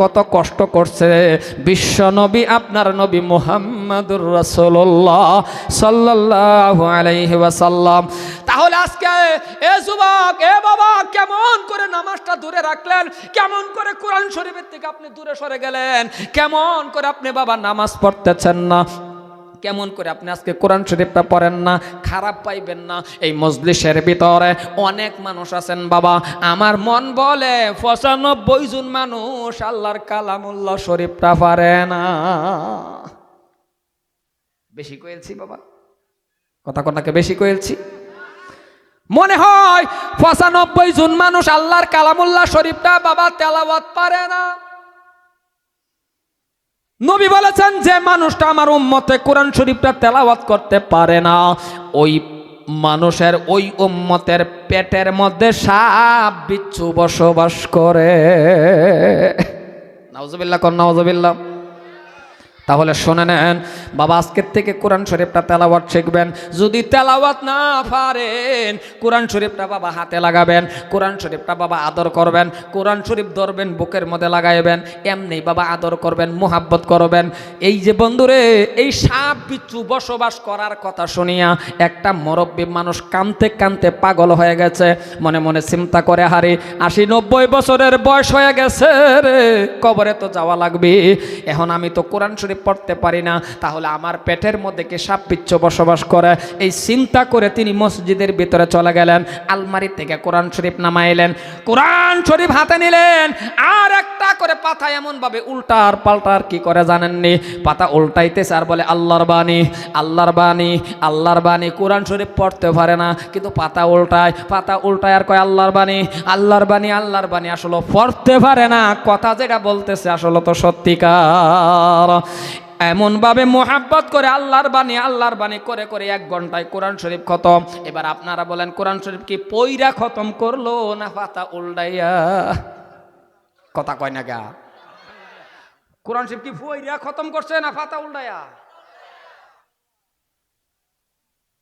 কত কষ্ট করছে বিশ্ব নবী আপনার নবী মুহাম্মদুর রাসূলুল্লাহ সাল্লাল্লাহু আলাইহি ওয়াসাল্লাম। তাহলে আজকে এ যুবক, এ বাবা, কেমন করে নামাজটা দূরে রাখলেন, কেমন করে কোরআন শরীফের থেকে আপনি দূরে সরে গেলেন, কেমন করে আপনি বাবা নামাজ পড়তেছেন না, কেমন করে আপনি আজকে কোরআন শরীফটা পড়েন না। খারাপ পাইবেন না, এই মজলিসের ভিতরে অনেক মানুষ আছেন বাবা, আমার মন বলে ৯৫ জন মানুষ আল্লাহর কালামুল্লাহ শরীফটা পারে না। বেশি কইছি বাবা, কথা কোনটাকে বেশি কইছি? মনে হয় ৯৫ জন মানুষ আল্লাহর কালামুল্লাহ শরীফটা বাবা তেলাওয়াত পারে না। নবী বলেছেন যে মানুষটা আমার উম্মতে কোরআন শরীফটা তেলাওয়াত করতে পারে না, ওই মানুষের ওই উম্মতের পেটের মধ্যে সাপ বিচ্ছু বসবাস করে। নাউজুবিল্লাহ কোন নাউজুবিল্লাহ। তাহলে শুনে নেন বাবা, আজকের থেকে কোরআন শরীফটা তেলাওয়াত শিখবেন। যদি তেলাওয়াত না পারেন, কোরআন শরীফটা বাবা হাতে লাগাবেন, কোরআন শরীফটা বাবা আদর করবেন, কোরআন শরীফ ধরবেন বুকের মধ্যে লাগাইবেন, এমনি বাবা আদর করবেন, মোহাব্বত করবেন। এই যে বন্ধুরে, এই সাপ বিচ্ছু বসবাস করার কথা শুনিয়া একটা মুরব্বী মানুষ কাঁদতে কাঁদতে পাগল হয়ে গেছে, মনে মনে চিন্তা করে, হারে ৮০-৯০ বছরের বয়স হয়ে গেছে রে, কবরে তো যাওয়া লাগবে, এখন আমি তো কোরআন শরীফ পড়তে পারি না, তাহলে আমার পেটের মধ্যে কি সাপ বিচ্ছু বসবাস করে? এই চিন্তা করে তিনি মসজিদের ভিতরে চলে গেলেন, আলমারি থেকে কোরআন শরীফ নামাইলেন, কোরআন শরীফ হাতে নিলেন, আর একটা করে পাতা এমন ভাবে উল্টার পাল্টার কি করে জানেননি, পাতা উল্টাইতেছে আর বলে আল্লাহর বাণী, আল্লাহর বাণী, আল্লাহর বাণী। কোরআন শরীফ পড়তে পারে না, কিন্তু পাতা উল্টায়, পাতা উল্টায় আর কয় আল্লাহর বাণী, আল্লাহর বাণী, আল্লাহর বাণী। আসলে পড়তে পারে না, কথা যেটা বলতেছে আসলে তো সত্যিকার। এমন ভাবে মোহাব্বত করে আল্লাহর বাণী, আল্লাহর বাণী করে করে ১ ঘন্টায় কোরআন শরীফ খতম। এবার আপনারা বলেন, কোরআন শরীফ কি পইরা খতম করলো না পাতা উল্টাইয়া? কথা কয় না গা? কোরআন শরীফ কি পইরা খতম করছে না পাতা উল্টাইয়া?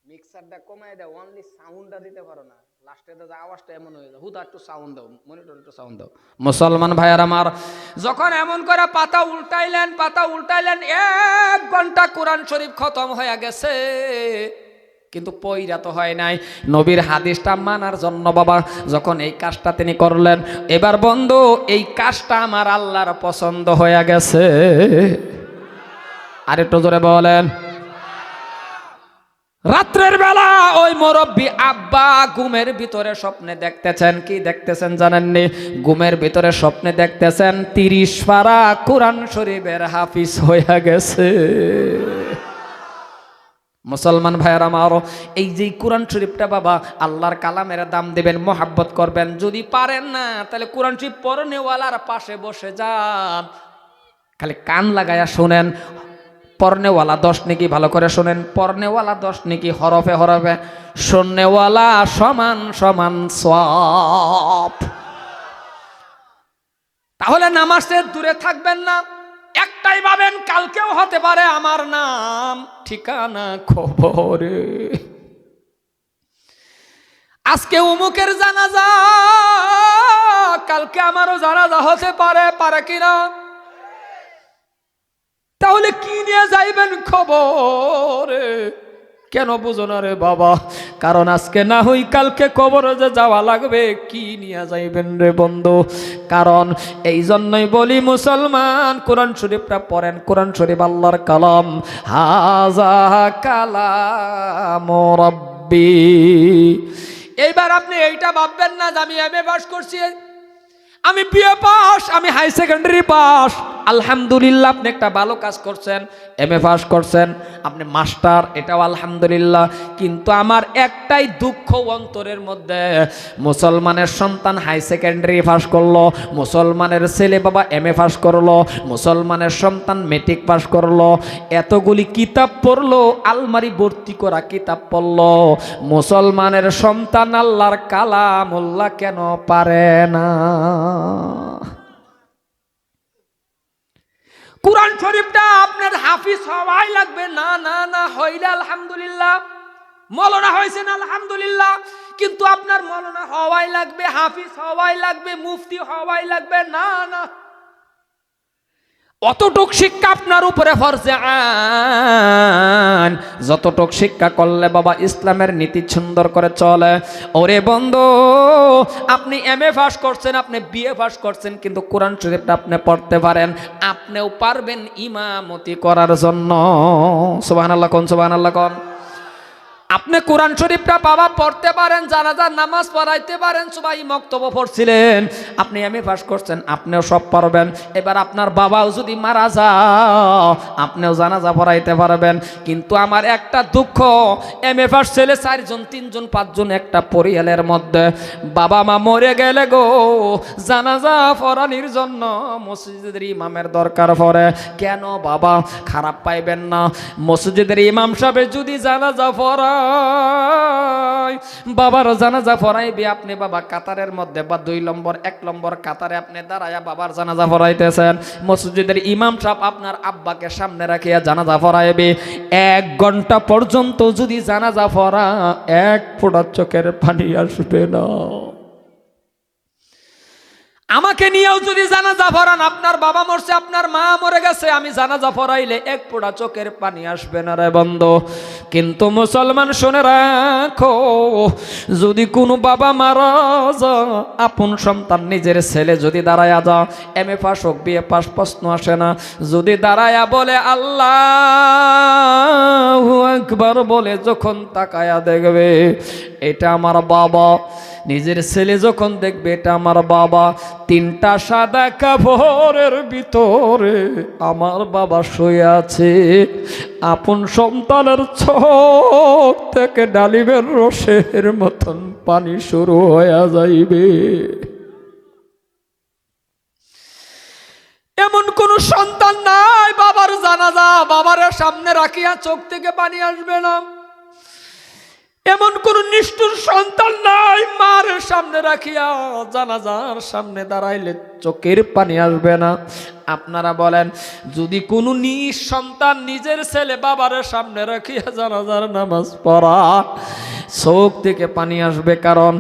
মিক্সারটা কমাই দাও, অনলি সাউন্ডটা দিতে পারো না, লাস্টে তো আওয়াজটা এমন হয়ে যায়, হুদা একটু সাউন্ড দাও, মনিটর একটু সাউন্ড দাও। মুসলমান ভাইয়ার আমার, যখন এমন করে পাতা উল্টাইলেন, পাতা উল্টাইলেন, ১ ঘন্টা কোরআন শরীফ খতম হয়ে গেছে, কিন্তু পয়রা তো হয় নাই। নবীর হাদিসটা মানার জন্য বাবা যখন এই কাজটা তিনি করলেন, এবার বন্ধু এই কাজটা আমার আল্লাহর পছন্দ হয়ে গেছে। আর একটু জোরে বলেন। রাত্রের বেলা ওই মুরব্বী আব্বা ঘুমের ভিতরে স্বপ্নে দেখতেছেন, কি দেখতেছেন জানেননি? ঘুমের ভিতরে স্বপ্নে দেখতেছেন ৩০ পারা কোরআন শরীফের হাফিজ হয়ে গেছে। মুসলমান ভাইয়ের আমার, এই যে কোরআন শরীফটা বাবা আল্লাহর কালামের দাম দেবেন, মোহাব্বত করবেন। যদি পারেন না তাহলে কোরআন শরীফ পড়নেওয়ালার পাশে বসে যান, খালি কান লাগায়া শোনেন। পড়নেওয়ালা 10 নেকি, ভালো করে শোনেন, পড়নেওয়ালা 10 নেকি, হরফে হরফে, শুননেওয়ালা সমান সমান সওয়াব। তাহলে নামাজের দূরে থাকবেন না, একটাই ভাবেন কালকেও হতে পারে আমার নাম ঠিকানা খবরে। আজকে অমুকের জানাজা, কালকে আমারও জানাজা হতে পারে, পারে কিনা? তাহলে কি নিয়ে যাইবেন খবরে? কেন বুঝো না রে বাবা? কারণ আজকে না হই কালকে কবরে যে যাওয়া লাগবে, কি নিয়ে যাইবেন রে বন্ধু? কারণ এই জন্যই বলি মুসলমান, কোরআন শরীফটা পড়েন, কোরআন শরীফ আল্লাহর কালাম, হাযা কালাম রাব্বি। এইবার আপনি এইটা ভাববেন না যে আমি এমএ পাস করছি, আমি বিএ পাস, আমি হাই সেকেন্ডারি পাস। আলহামদুলিল্লাহ, আপনি একটা ভালো কাজ করছেন, এমএ পাস করছেন, আপনি মাস্টার, এটাও আলহামদুলিল্লাহ। কিন্তু আমার একটাই দুঃখ অন্তরের মধ্যে, মুসলমানের সন্তান হাই সেকেন্ডারি পাস করলো, মুসলমানের ছেলে বাবা এমএ পাস করলো, মুসলমানের সন্তান মেট্রিক পাস করলো, এতগুলি কিতাব পড়লো, আলমারি ভর্তি করা কিতাব পড়লো, মুসলমানের সন্তান আল্লাহর কালামুল্লাহ কেন পারে না? কোরআন শরীফটা আপনার হাফিজ হওয়াই লাগবে না, না না, হইলে আলহামদুলিল্লাহ, মৌলানা হয়েছেন আলহামদুলিল্লাহ, কিন্তু আপনার মৌলানা হওয়াই লাগবে, হাফিজ হওয়াই লাগবে, মুফতি হওয়াই লাগবে না, না। অতটুক শিক্ষা আপনার উপরে ফরজে আইন, যতটুক শিক্ষা করলে বাবা ইসলামের নীতি সুন্দর করে চলে। ওরে বন্ধু, আপনি এমএ পাস করছেন, আপনি বিএ পাস করছেন, কিন্তু কোরআন শরীফটা আপনি পড়তে পারেন, আপনিও পারবেন ইমামতি করার জন্য। সুবহানাল্লাহ কোন, সুবহানাল্লাহ কোন। আপনি কোরআন শরীফটা বাবা পড়তে পারেন, জানাজার নামাজ পড়াইতে পারেন, সুবাই মক্তব্য পড়ছিলেন, আপনি এমএ পাস করছেন, আপনিও সব পারবেন। এবার আপনার বাবাও যদি মারা যাও, আপনিও জানাজা পড়াইতে পারবেন। কিন্তু আমার একটা দুঃখ, এমএ পাস ছেলে 4 জন 3 জন 5 জন একটা পরিয়ালের মধ্যে, বাবা মা মরে গেলে গো জানাজা পড়ানির জন্য মসজিদের ইমামের দরকার পড়ে। কেন বাবা, খারাপ পাইবেন না, মসজিদের ইমাম সাহেব যদি জানাজা পড়া বাবার জানাজা পড়াইবে, আপনি বাবা কাতারের মধ্যে বা 2 নম্বর 1 নম্বর কাতারে আপনি দাঁড়ায়া বাবার জানাজা পড়াইতেছেন, মসজিদের ইমাম সাহেব আপনার আব্বাকে সামনে রাখিয়া জানাজা পড়াইবে। 1 ঘন্টা পর্যন্ত যদি জানাজা পড়া, 1 ফোঁটা চোখের পানি আসবে না। আমাকে নিয়েও যদি জানাজা পড়ান, আপনার বাবা মরছে, আপনার মা মরে গেছে, আমি জানাজা পড়াইলে 1 ফোঁটা চোখের পানি আসবে না রে বন্ধু। কিন্তু মুসলমান শুনে রাখো, যদি কোনো বাবা মারা যায়, আপন সন্তান নিজের ছেলে যদি দাঁড়ায়া যা, এমএ পাস হোক বিএ পাস, প্রশ্ন আসে না, যদি দাঁড়ায়া বলে আল্লাহু আকবার বলে যখন তাকায়া দেখবে এটা আমার বাবা, নিজের ছেলে যখন দেখবে এটা আমার বাবা, 3টা সাদা কাপড়ের ভিতরে আমার বাবা শুয়ে আছে, আপন সন্তানের চোখ থেকে ডালিমের রসের মতন পানি শুরু হয়ে যাইবে। এমন কোন সন্তান নাই বাবার জানাজা বাবার সামনে রাখিয়া চোখ থেকে পানি আসবে না। এমন কোন নিষ্ঠুর সন্তান নাই মার সামনে রাখিয়া জানাজার সামনে দাঁড়াইলে চোখের পানি আসবে না। আপনারা বলেন, যদি কোনো নিঃসন্তান নিজের ছেলে বাবার সামনে রাখিয়া জানাজার নামাজ পড়া, চোখ থেকে পানি আসবে। কারণ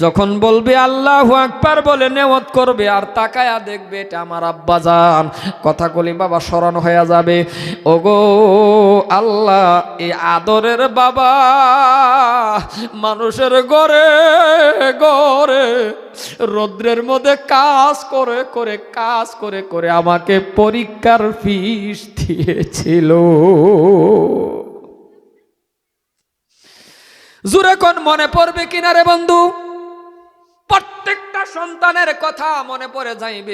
যখন বলবে আল্লাহু আকবার বলে নেওয়াত করবে আর তাকায়া দেখবে এটা আমার আব্বাজান, কথাগুলি বাবা স্মরণ হয়ে যাবে। ওগো আল্লাহ, এই আদরের বাবা মানুষের ঘরে ঘরে রৌদ্রের মধ্যে কাজ করে করে আমাকে পরীক্ষার ফিস দিয়েছিল। জোরে কোন মনে পড়বে কিনা রে বন্ধু? প্রত্যেকটা সন্তানের কথা মনে পড়ে যাইবে।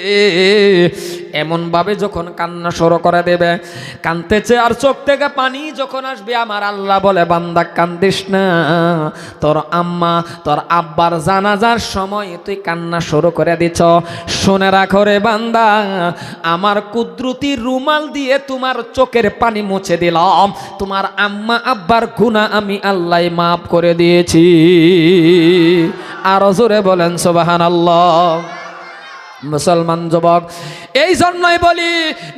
এমন ভাবে যখন কান্না শুরু করে দেবে, কাঁদতেছে আর চোখ থেকে পানি যখন আসবে, আমার আল্লাহ বলে বান্দা কান্দিস না, তোর আম্মা তোর আব্বার জানাজার সময় তুই কান্না শুরু করে দিছ, শুনে রাখো রে বান্দা, আমার কুদরতি রুমাল দিয়ে তোমার চোখের পানি মুছে দিলাম, তোমার আম্মা আব্বার গুনাহ আমি আল্লাহ মাফ করে দিয়েছি। আরো জোরে বলেন সুবহানাল্লাহ। মুসলমান যুবক, এই জন্যই বলি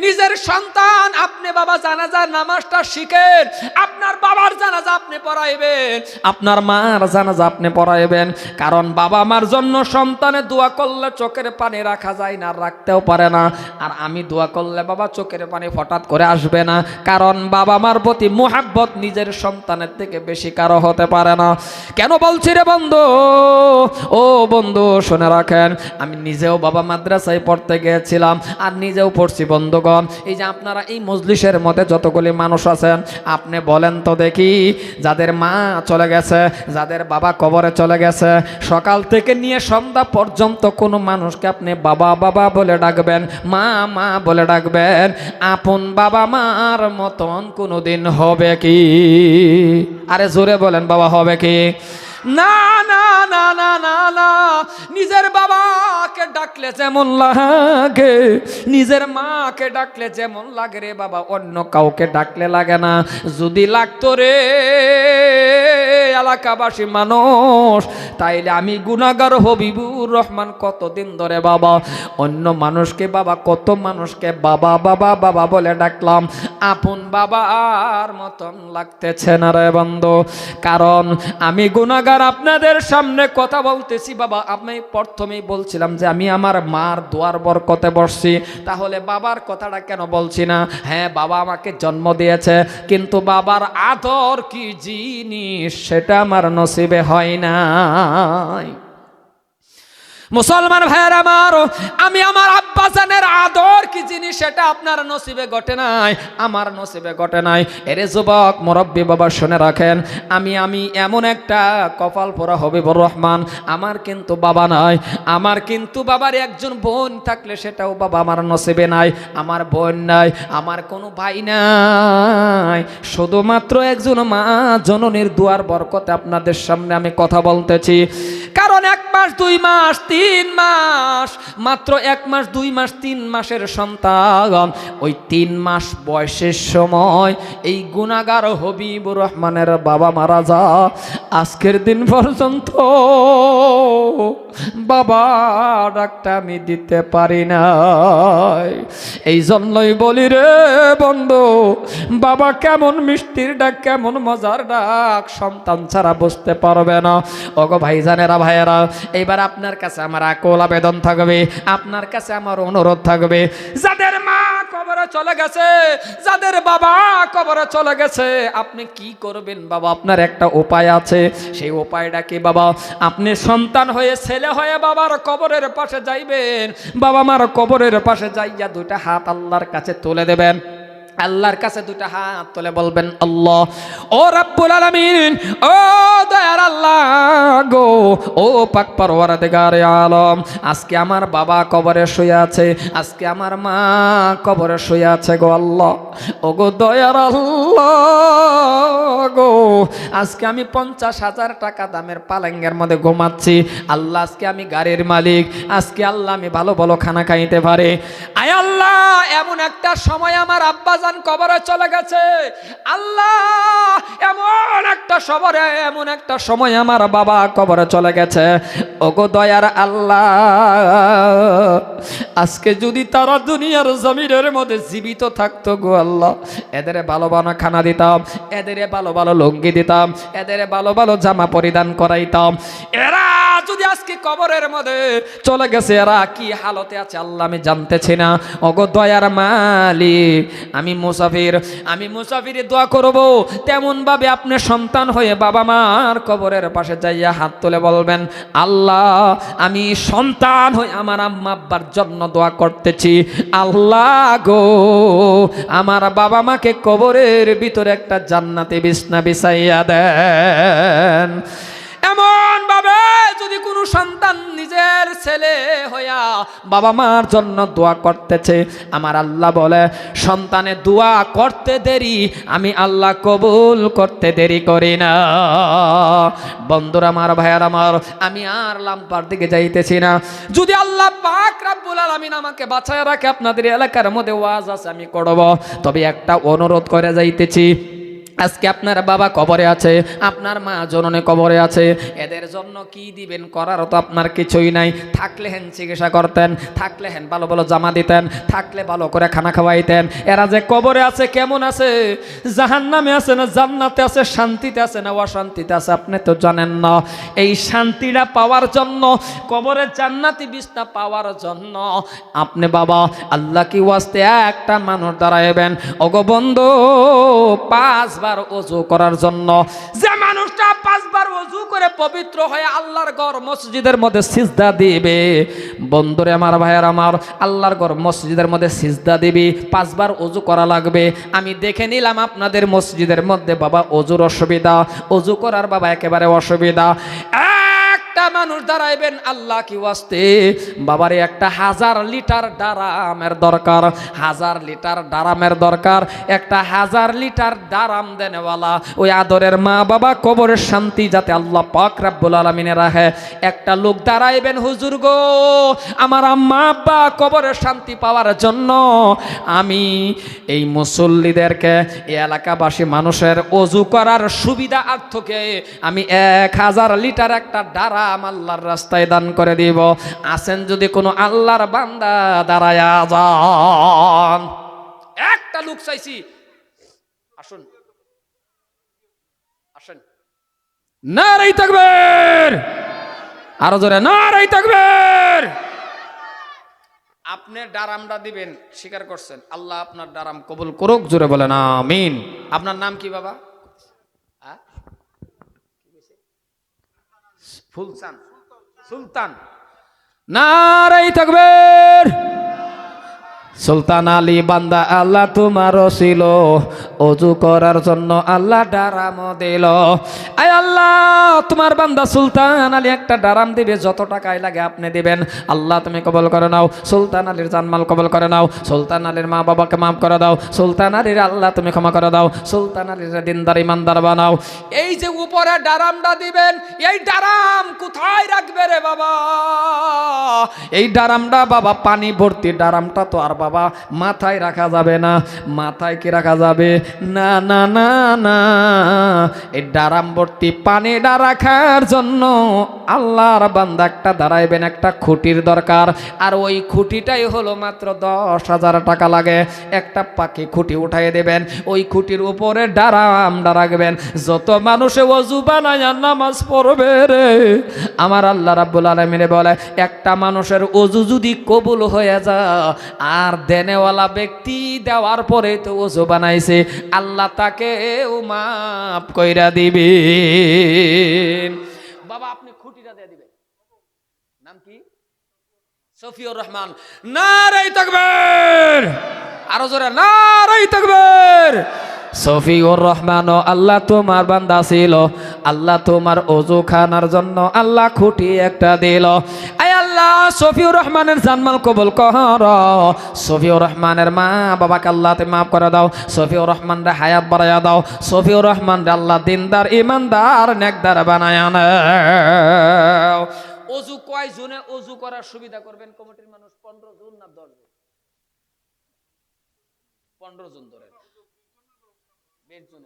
নিজের সন্তান আপনি বাবা জানাজার নামাজটা শিখেন, আপনার বাবার জানাজা আপনি পড়াইবেন, আপনার মার জানাজা আপনি পড়াইবেন। কারণ বাবা মার জন্য সন্তানে দোয়া করলে চোখের পানি রাখা যায় না, রাখতেও পারে না। আর আমি দোয়া করলে বাবা চোখের পানি হঠাৎ করে আসবে না, কারণ বাবা মার প্রতি মুহাব্বত নিজের সন্তানের থেকে বেশি কারো হতে পারে না। কেন বলছি রে বন্ধু? ও বন্ধু শুনে রাখেন, আমি নিজেও বাবা মাদ্রাসায় পড়তে গিয়েছিলাম আর নিজেও পড়ছি বন্ধুগণ। এই যে আপনারা এই মজলিসের মধ্যে যতগুলি মানুষ আছেন, আপনি বলেন তো দেখি, যাদের মা চলে গেছে, যাদের বাবা কবরে চলে গেছে, সকাল থেকে নিয়ে সন্ধ্যা পর্যন্ত কোনো মানুষকে আপনি বাবা বাবা বলে ডাকবেন, মা মা বলে ডাকবেন, আপন বাবা মার মতন কোনোদিন হবে কি? আরে জোরে বলেন বাবা, হবে কি? না না না না না না। নিজের বাবাকে ডাকলে যেমন লাগে, নিজের মাকে ডাকলে যেমন লাগে রে বাবা, অন্য কাউকে ডাকলে লাগে না। যদি লাগতো রে এলাকাবাসী মানুষ, তাইলে আমি গুনাহগার হবিবুর রহমান কতদিন ধরে বাবা অন্য মানুষকে বাবা, কত মানুষকে বাবা বাবা বাবা বলে ডাকলাম, আপন বাবার মতন লাগতেছে না রে বন্ধু। কারণ আমি গুনাহগার বুজুর্গার আপনাদের সামনে কথা বলতেছি বাবা, আমি প্রথমেই বলছিলাম যে আমি আমার মার দোয়ার বরকতে বসছি, তাহলে বাবার কথাটা কেন বলছি না? হ্যাঁ, বাবা আমাকে জন্ম দিয়েছে, কিন্তু বাবার আদর কি জিনিস সেটা আমার নসিবে হয় নাই। মুসলমান ভাইয়ের আমার, আমি আমার আব্বাজানের আদর কি জিনিস সেটা আপনার নসিবে ঘটে নাই, আমার নসিবে ঘটে নাই। এরে যুবক মুরব্বী বাবা শুনে রাখেন, আমি এমন একটা কপাল পোড়া হবিবুর রহমান, আমার কিন্তু বাবা নাই, আমার কিন্তু বাবার একজন বোন থাকলে সেটাও বাবা আমার নসিবে নাই, আমার বোন নাই, আমার কোনো ভাই নাই, শুধুমাত্র একজন মা জননীর দুয়ার বরকতে আপনাদের সামনে আমি কথা বলতেছি। কারণ 1 মাস 2 মাস 3 মাস, মাত্র 1 মাস 2 মাস 3 মাসের সন্তান, ওই 3 মাস বয়সের সময় এই গুনাহগার হবিবুর রহমানের বাবা মারা যা, আজকের দিন পর্যন্ত বাবা ডাকটা আমি দিতে পারি না। এই জন্যই বলি রে বন্ধু, বাবা কেমন মিষ্টির ডাক, কেমন মজার ডাক, সন্তান ছাড়া বুঝতে পারবে না। ওগো ভাইজানেরা ভাইয়েরা, এইবার আপনার কাছে আমার আকুল আবেদন থাকবে, আপনার কাছে আমার অনুরোধ থাকবে, যাদের মা কবরে চলে গেছে, যাদের বাবা কবরে চলে গেছে, আপনি কি করবেন বাবা? আপনার একটা উপায় আছে, সেই উপায়টা কি বাবা? আপনি সন্তান হয়ে ছেলে হয়ে বাবার কবরের পাশে যাইবেন, বাবা মার কবরের পাশে যাইয়া 2টা হাত আল্লাহর কাছে তুলে দেবেন, আল্লাহর কাছে 2টা হাত তুলে বলবেন, আল্লাহ ও রাব্বুল আলামিন, ও দয়ার আল্লাহ গো, ও পাক পরওয়ারদিগারে আলম, আজকে আমার বাবা কবরে শুয়ে আছে, আজকে আমার মা কবরে শুয়ে আছে গো আল্লাহ, ও গো দয়ার আল্লাহ গো, আজকে আমি 50,000 টাকা দামের পালেঙ্গের মধ্যে ঘুমাচ্ছি, আল্লাহ আজকে আমি গাড়ির মালিক, আজকে আল্লাহ আমি ভালো ভালো খানা খাইতে পারি, আয় আল্লাহ এমন একটা সময় আমার আব্বা কবরে চলে গেছে, আল্লাহ এমন একটা সময় আমার বাবা কবরে চলে গেছে, ওগো দয়ার আল্লাহ, আজকে যদি তারা দুনিয়ার জমিনের মধ্যে জীবিত থাকতো গো আল্লাহ, এদের ভালো ভালো খানা দিতাম, এদের ভালো ভালো লুঙ্গি দিতাম, এদের ভালো ভালো জামা পরিধান করাইতাম, এরা যদি আজকে কবরের মধ্যে চলে গেছে, এরা কি হালতে আছে আল্লাহ আমি জানতেছি না। ওগো দয়ার মালিক, আমি মুসাফিরে দোয়া করব, তেমন ভাবে আপনি সন্তান হয়ে বাবা মার কবরের পাশে যাইয়া হাত তুলে বলবেন, আল্লাহ আমি সন্তান হয়ে আমার আম্মা আব্বার জন্য দোয়া করতেছি, আল্লাহ গো আমার বাবা মাকে কবরের ভিতরে একটা জান্নাতি বিছনা বিছাইয়া দেন। এমন ভাবে যদি কোনো সন্তান নিজের ছেলে হইয়া বাবা মার জন্য দোয়া করতেছে, আমার আল্লাহ বলে সন্তানে দোয়া করতে দেরি, আমি আল্লাহ কবুল করতে দেরি করি না। বন্ধুরা আমার, ভাইয়ার আমার, আমি আর লাম্পার দিকে যাইতেছি না, যদি আল্লাহ পাক রব্বুল আলামিন আমাকে বাঁচায় রাখে, আপনাদের এলাকার মধ্যে ওয়াজ আছে আমি করব, তবে একটা অনুরোধ করে যাইতেছি, আজকে আপনার বাবা কবরে আছে, আপনার মা জননী কবরে আছে, এদের জন্য কি দিবেন? করার তো আপনার কিছুই নাই। থাকলে হেন চিকিৎসা করতেন, থাকলে হেন ভালো ভালো জামা দিতেন, থাকলে ভালো করে খানা খাওয়াইতেন। এরা যে কবরে আছে কেমন আছে, জাহান্নামে আছে না জান্নাতে আছে, শান্তিতে আছে না অশান্তিতে আছে, আপনি তো জানেন না। এই শান্তিটা পাওয়ার জন্য, কবরে জান্নাতি বিছনা পাওয়ার জন্য আপনি বাবা আল্লাহ কি ওয়াস্তে একটা মানুষ দাঁড়াইবেন। ওগো বন্ধু, 5 বার ওযু করার জন্য, যে মানুষটা 5 বার ওযু করে পবিত্র হয়ে আল্লাহর ঘর মসজিদের মধ্যে সিজদা দিবে, বন্ধুরে আমার, ভাইয়ার আমার, আল্লাহর ঘর মসজিদের মধ্যে সিজদা দিবি, 5 বার ওযু করা লাগবে। আমি দেখে নিলাম আপনাদের মসজিদের মধ্যে বাবা ওযুর অসুবিধা, ওযু করার বাবা একেবারে অসুবিধা। একটা মানুষ দাঁড়াইবেন আল্লাহ কি ওয়াস্তে, বাবারে একটা 1000 লিটার ডারামের দরকার, 1000 লিটার ডারামের দরকার, একটা 1000 লিটার ডারাম দেনেওয়ালা ওই আদরের মা বাবা কবরের শান্তি যাতে আল্লাহ পাক রব্বুল আলামিনে রাখে, একটা লোক দাঁড়াইবেন, হুজুর গো আমার আম্মা আব্বা কবরের শান্তি পাওয়ার জন্য আমি এই মুসল্লিদেরকে, এই এলাকাবাসী মানুষের ওযু করার সুবিধার্থকে আমি 1000 লিটার একটা ডারা আল্লাহর রাস্তায় দান করে দিব। আসেন যদি কোনো আল্লাহর বান্দা দাঁড়ায়া যান। একটা লোক চাইছি, আসুন আসেন, নারাই তাকবীর, আরো জোরে নারাই তাকবীর। আপনি ডারামটা দিবেন, স্বীকার করছেন, আল্লাহ আপনার ডারাম কবুল করুক, জোরে বলেন আমিন। আপনার নাম কি বাবা? ফুলসান, সুলতান। নারাই তাকবীর। সুলতান আলী বান্দা আল্লাহ তোমার ছিল, অজু করার জন্য আল্লাহ ডারাম দিল। আয় আল্লাহ, তোমার বান্দা সুলতান আলী একটা ডারাম দিবে, যত টাকাই লাগে আপনি দিবেন। আল্লাহ তুমি কবল করে নাও, সুলতান আলীর জানমাল কবল করে নাও, সুলতান আলীর মা বাবাকে মাফ করে দাও, সুলতান আলীর আল্লাহ তুমি ক্ষমা করে দাও, সুলতান আলীর দিনদার ইমানদার বানাও। এই যে উপরে ডারামটা দিবেন, এই ডারাম কোথায় রাখবে রে বাবা? এই ডারামটা বাবা পানি ভর্তি ডারামটা তো আর বাবা মাথায় রাখা যাবে না। মাথায় কি রাখা যাবে? না না না না, এই ডারাম ভর্তি পানিটা রাখার জন্য আল্লাহর বান্দা একটা দাঁড়াইবেন, একটা খুঁটির দরকার। আর ওই খুঁটিটাই হলো মাত্র 10,000 টাকা লাগে। একটা পাখি খুঁটি উঠাই দেবেন, ওই খুঁটির উপরে ডারামটা রাখবেন। যত মানুষে ওযু বানায় নামাজ পড়বে রে, আমার আল্লাহ রাব্বুল আলামিন বলে একটা মানুষের ওযু যদি কবুল হয়ে যায়, আর দেনেওয়ালা ব্যক্তি দেওয়ার পরে তো ওযু বানাইছে, আল্লাহ তাকেও মাফ কইরা দিবেন। বাবা আপনি খুঁটিটা দিয়ে দিবেন। নাম কি? সফিউর রহমান। নারে তাকবীর, আরো জোরে নারে তাকবীর। সফিউর রহমান আল্লাহ তোমার বান্দা ছিল, আল্লাহ তোমার ওযু খানার জন্য আল্লাহ খুঁটি একটা দিল। আয় আল্লাহ, সফিউর রহমানের জানমাল কবুল কর, সফিউর রহমানের মা বাবাকে আল্লাহ তুমি মাফ করে দাও, সফিউর রহমানরে হায়াত বাড়াইয়া দাও, সফিউর রহমানরে আল্লাহ দিনদার ইমানদার নেকদার বানায়া নাও। ওযু কয় জনে ওযু করার সুবিধা করবেন কমিটির মানুষ? 15 জন না 10 জন? 15 জন ধরেন, 20 জন,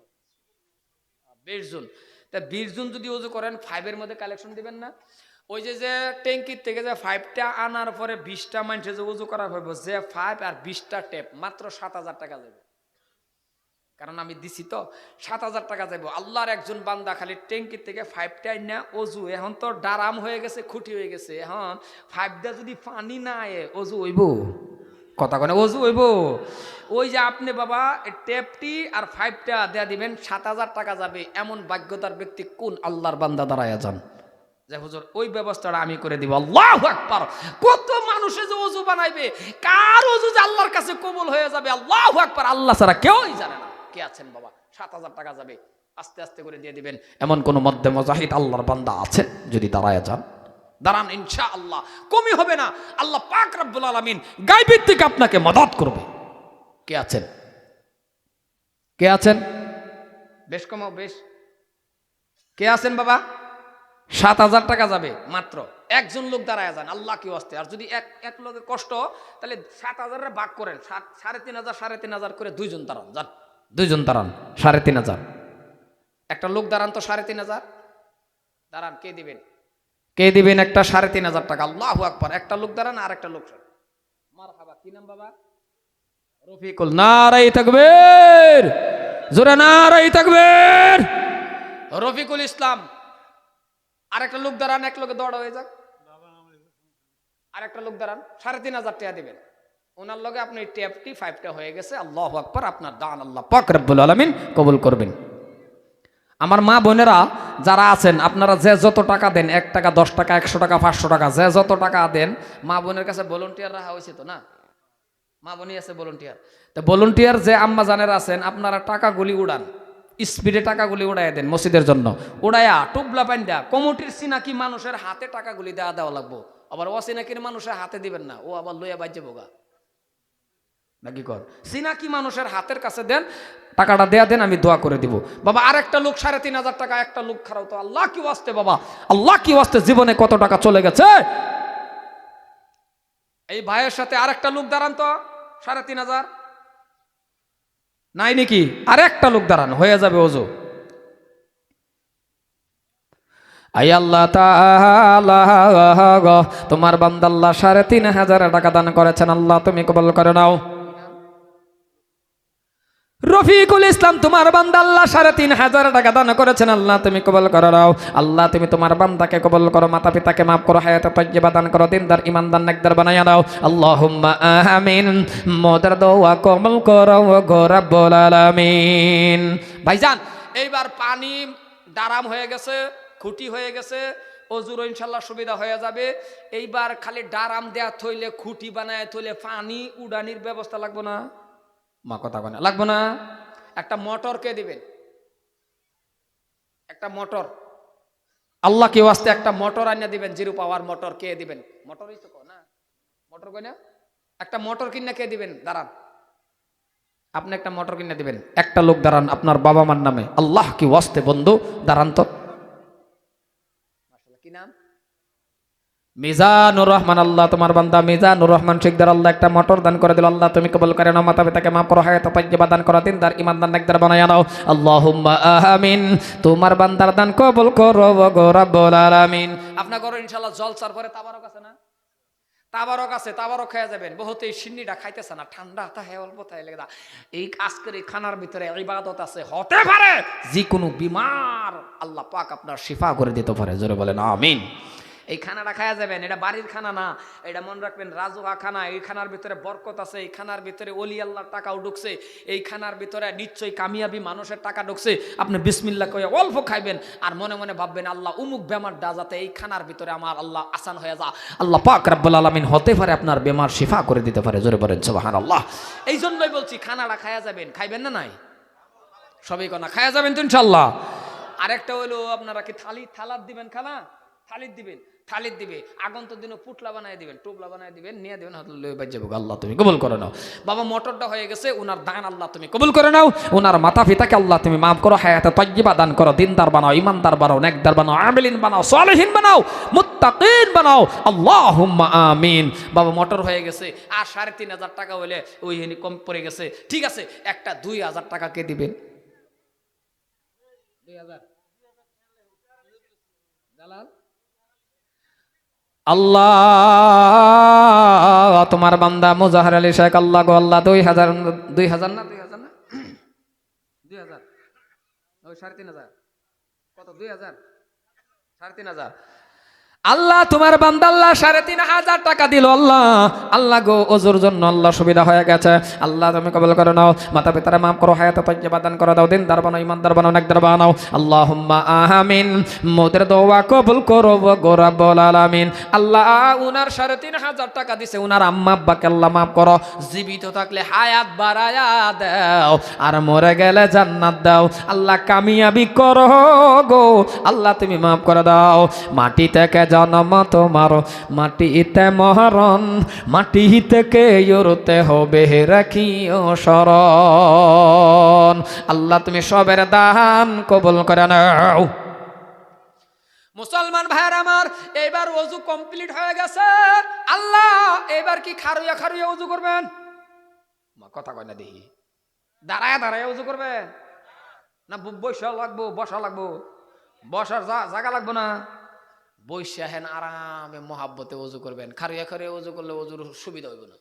20 জন। তা 20 জন যদি ওযু করেন, 5 এর মধ্যে কালেকশন দিবেন না? ওই যে যে ট্যাঙ্কির থেকে যে 5টা আনার পরে 20টা মানুষে যে ওযু করা হবে, যে 5 আর 20টা টেপ মাত্র 7,000 টাকা যাবে। কারণ আমি দিছি তো, 7,000 টাকা যাবো। আল্লাহর একজন বান্দা খালি ট্যাঙ্কির থেকে 5টা না ওযু, এখন তো ডারাম হয়ে গেছে, খুঁটি হয়ে গেছে, এখন 5টা যদি পানি না আয়ে ওযু হইব? কথা কনে ওযু হইব? ওই যে আপনি বাবা টেপটি আর 5টা দেয়া দিবেন, 7,000 টাকা যাবে। এমন ভাগ্যতার ব্যক্তি কোন আল্লাহর বান্দা দাঁড়ায়া যান যে হুজুর ওই ব্যবস্থাটা আমি করে দিব। আল্লাহু আকবার। কত মানুষে যে ওযু বানাইবে, কার ওযু যে আল্লাহর কাছে কবুল হয়ে যাবে, আল্লাহু আকবার, আল্লাহ ছাড়া কেউই জানে না। কে আছেন বাবা? 7,000 টাকা যাবে, আস্তে আস্তে করে দিয়ে দিবেন। এমন কোন মধ্যে মুজাহিদ আল্লাহর বান্দা আছেন? যদি দাঁড়ায়া যান, দাঁড়ান, ইনশাআল্লাহ কমি হবে না। আল্লাহ পাক রব্বুল আলামিন গায়বের থেকে আপনাকে মদদ করবে। কে আছেন? কে আছেন? বেশ কমাও, বেশ। কে আছেন বাবা? 7,000 টাকা যাবে মাত্র। একজন লোক দাঁড়ায় যান, আল্লাহ কি ওয়াস্তে। আর যদি এক লোকে কষ্ট, তাহলে 7,000 ভাগ করেন, 3,500 3,500 করে 2 জন দাঁড়ান, যান 2 জন দাঁড়ান, 3,500। একটা লোক দাঁড়ান তো 3,500 দাঁড়ান। কে দিবেন? কে দিবেন একটা 3,500 টাকা? আল্লাহু আকবার। একটা লোক দাঁড়ান, আর একটা লোক মারহাবা। কি নাম বাবা? রফিকুল। নারায়ে তাকবীর, জোরে নারায়ে তাকবীর। রফিকুল ইসলাম। আরেকটা লোক দাঁড়ান, এক লোকে দৌড় হয়ে যাক। আরেকটা লোক দাঁড়ান, 3,500 টাকা দিবেন। ওনার লগে আপনি ট্যাপটি 5টা হয়ে গেছে। আল্লাহু আকবার। আপনার দান আল্লাহ পাক রব্বুল আলামিন কবুল করবেন। আমার মা বোনেরা যারা আছেন, আপনারা যে যত টাকা দেন, 1 টাকা 10 টাকা 100 টাকা 500 টাকা, যে যত টাকা দেন, মা বোনের কাছে ভলান্টিয়ার রাখা হয়েছে তো না? মা বোনই আছে ভলান্টিয়ার। তো ভলান্টিয়ার যে আম্মা জানেরা আছেন, আপনারা টাকাগুলি উড়ান, স্পিডে টাকাগুলি উড়াইয়া দেন মসজিদের জন্য। উড়াইয়া টুবলা পাইন্দা কমিটির সিনাকি মানুষের হাতে টাকাগুলি দেওয়া লাগবো। আবার অসিনাকির মানুষের হাতে দিবেন না, ও আবার লইয়া বাজ্যে বোগা নাকি কর। সিনাকি মানুষের হাতের কাছে দেন, টাকাটা দেয়া দেন, আমি দোয়া করে দিব। বাবা আরেকটা লোক 3,500 টাকা, একটা লোক খারাপ তো। আল্লাহ কি ওয়াস্তে বাবা, আল্লাহ কি ওয়াস্তে, জীবনে কত টাকা চলে গেছে। এই ভাইয়ের সাথে আরেকটা লোক দাঁড়ান তো, 3,500 নাই নাকি? আরেকটা লোক দাঁড়ান, হয়ে যাবে ওযু। আই আল্লাহ তাআলা, তোমার বান্দা আল্লাহ 3,500 টাকা দান করেছেন, আল্লাহ তুমি কবুল করে নাও। রফিকুল ইসলাম তোমার বান্দা আল্লাহ ৩,৫০০ টাকা দান করেছেন, আল্লাহ তুমি কবুল করে নাও। আল্লাহ তুমি তোমার বান্দাকে কবুল করো, মাতা পিতাকে মাফ করো, হায়াতে তাইয়্যিবা দান করো, দিনদার ইমানদার নেকদার বানাইয়া দাও। আল্লাহুম্মা আমিন। মোদের দোয়া কবুল করো গো রব্বুল আলামিন। ভাইজান এইবার পানি ডারাম হয়ে গেছে, খুঁটি হয়ে গেছে, অজুর ইনশাল্লাহ সুবিধা হয়ে যাবে। এইবার খালি ডারাম দেয়া থইলে, খুঁটি বানায় থইলে পানি উড়ানির ব্যবস্থা লাগবে না? মা কথা কয় না, লাগবে না? একটা মোটর কে দিবেন? একটা মোটর আল্লাহ কেউ আসতে একটা মোটর আনিয়ে দিবেন, 0 পাওয়ার মোটর কে দিবেন? মোটরই তো না, মোটর কই না? একটা মোটর কিনে কে দিবেন? দাঁড়ান, আপনি একটা মোটর কিনে দিবেন। একটা লোক দাঁড়ান আপনার বাবা মার নামে, আল্লাহ কি ওয়াস্তে বন্ধু দাঁড়ান তো। কি নাম? মিজানুর রহমান। আল্লাহ তোমার বান্দা মিজানুর রহমান শিকদার আল্লাহ একটা মোটর দান করে দিল, আল্লাহ তুমি কবুল করে নাও, মাতা পিতাকে মাফ করো, হায়াতে তাইয়্যিবা দান করো, দিনদার ইমানদার নেকদার বানায়া নাও। আল্লাহুম্মা আমিন। তোমার বান্দার দান কবুল করো গো রব্বুল আলামিন। আপনার ঘরে ইনশাআল্লাহ জলসার পরে তাবারক আছে না? তাবারক আছে, তাবারক খেয়ে যাবেন। বহুত এই সিন্নিটা খাইতেছে না, ঠান্ডা তাহে অল্প তাহে লেগে এই আজকের এই খানার ভিতরে ইবাদত আছে, হতে পারে যে কোনো বিমার আল্লাহ পাক আপনার শিফা করে দিতে পারে। জোরে বলেন আমিন। এই খানাটা খায়া যাবেন, এটা বাড়ির খানা না, এটা মনে রাখবেন রাজুয়া খানা। এই খানার ভিতরে বরকত আছে, এই খানার ভিতরে ওলি আল্লাহর টাকাও ঢুকছে, এই খানার ভিতরে নিশ্চয়ই কামিয়াবি মানুষের টাকা ঢুকছে। আপনি বিসমিল্লাহ কইয়া অল্প খাইবেন আর মনে মনে ভাববেন আল্লাহ উমুক বেমারটা যাতে এই খানার ভিতরে আমার আল্লাহ আসান হয়ে যা, আল্লাহ পাক রব্বুল আলামিন হতে পারে আপনার বেমার শিফা করে দিতে পারে। জোরে বলেন সুবহানাল্লাহ। এই জন্যই বলছি খানাটা খায়া যাবেন, খাইবেন না? নাই সবই কোনা খায়া যাবেন তো ইনশাআল্লাহ। আরেকটা হলো আপনারা কি থালাত দিবেন, খানা থালিত দিবেন, থালিত দিবে, আগন্ত দিনও পুটলা বানায় দিবেন, টোপলা বানায় দিবেন, নিয়ে দেবেন, হাত লয়ে বাজ যাবো। আল্লাহ তুমি কবুল করে নাও। বাবা মোটরটা হয়ে গেছে, উনার দান আল্লাহ তুমি কবুল করে নাও, উনার মাতা পিতাকে আল্লাহ তুমি মাফ করো, হায়াতে তাইয়্যিবা দান করো, দিনদার বানাও, ইমানদার বানাও, নেকদার বানাও, আমিলিন বানাও, সালেহিন বানাও, মুত্তাকিন বানাও। আল্লাহুম্মা আমিন। বাবা মোটর হয়ে গেছে, আর ৩,৫০০ টাকা হলে ওই হেনি কম পড়ে গেছে, ঠিক আছে, একটা ২,০০০ টাকা কে দিবেন? ২,০০০ জালাল। আল্লাহ তোমার বান্দা মুজাহির আলী শেখ, আল্লাহ গো আল্লাহ ২,০০০ না ২,০০০ না ২,০০০ ওই ৩,৫০০ কত ২,০০০ ৩,৫০০ আল্লাহ তোমার বান্দা আল্লাহ ৩,৫০০ টাকা দিল। আল্লাহ আল্লাহ গো ওজুর জন্য আল্লাহ সুবিধা হয়ে গেছে, আল্লাহ তুমি কবুল করে নাও, মাতা পিতারে মাফ করো, হায়াতে তাইয়্যিবা দান করে দাও, দিনদার বানাও, ইমানদার বানাও, নেকদার বানাও। আল্লাহুম্মা আমিন। মোদের দোয়া কবুল করো গো রব্বুল আলামিন। আল্লাহ উনার ৩,৫০০ টাকা দিছে, উনার আম্মা আব্বাকে আল্লাহ মাফ করো, জীবিত থাকলে হায়াত বাড়ায়া দাও, আর মরে গেলে জান্নাত দাও। আল্লাহ কামিয়াবি করো গো আল্লাহ, তুমি মাফ করে দাও। মাটি থেকে জন্ম তোমার, মাটিতে মরণ, মাটি থেকে উড়তে হবে রাখিও শরণ। আল্লাহ তুমি সবের দান কবুল করে নাও। মুসলমান ভাইয়ের আমার, এবার ওযু কমপ্লিট হয়ে গেছে। আল্লাহ এবার কি খারুয়া খারুয়া ওযু করবেন? কথা কয় না দেখি, দাঁড়ায় দাঁড়ায় ওযু করবেন না বসা লাগবো? বসা লাগবো, বসার জায়গা লাগবো না? বৈশা হেন আরামে মহাব্বতে ওযু করবেন। খারিয়া খারিয়া ওযু করলে ওযুর সুবিধা হইব না।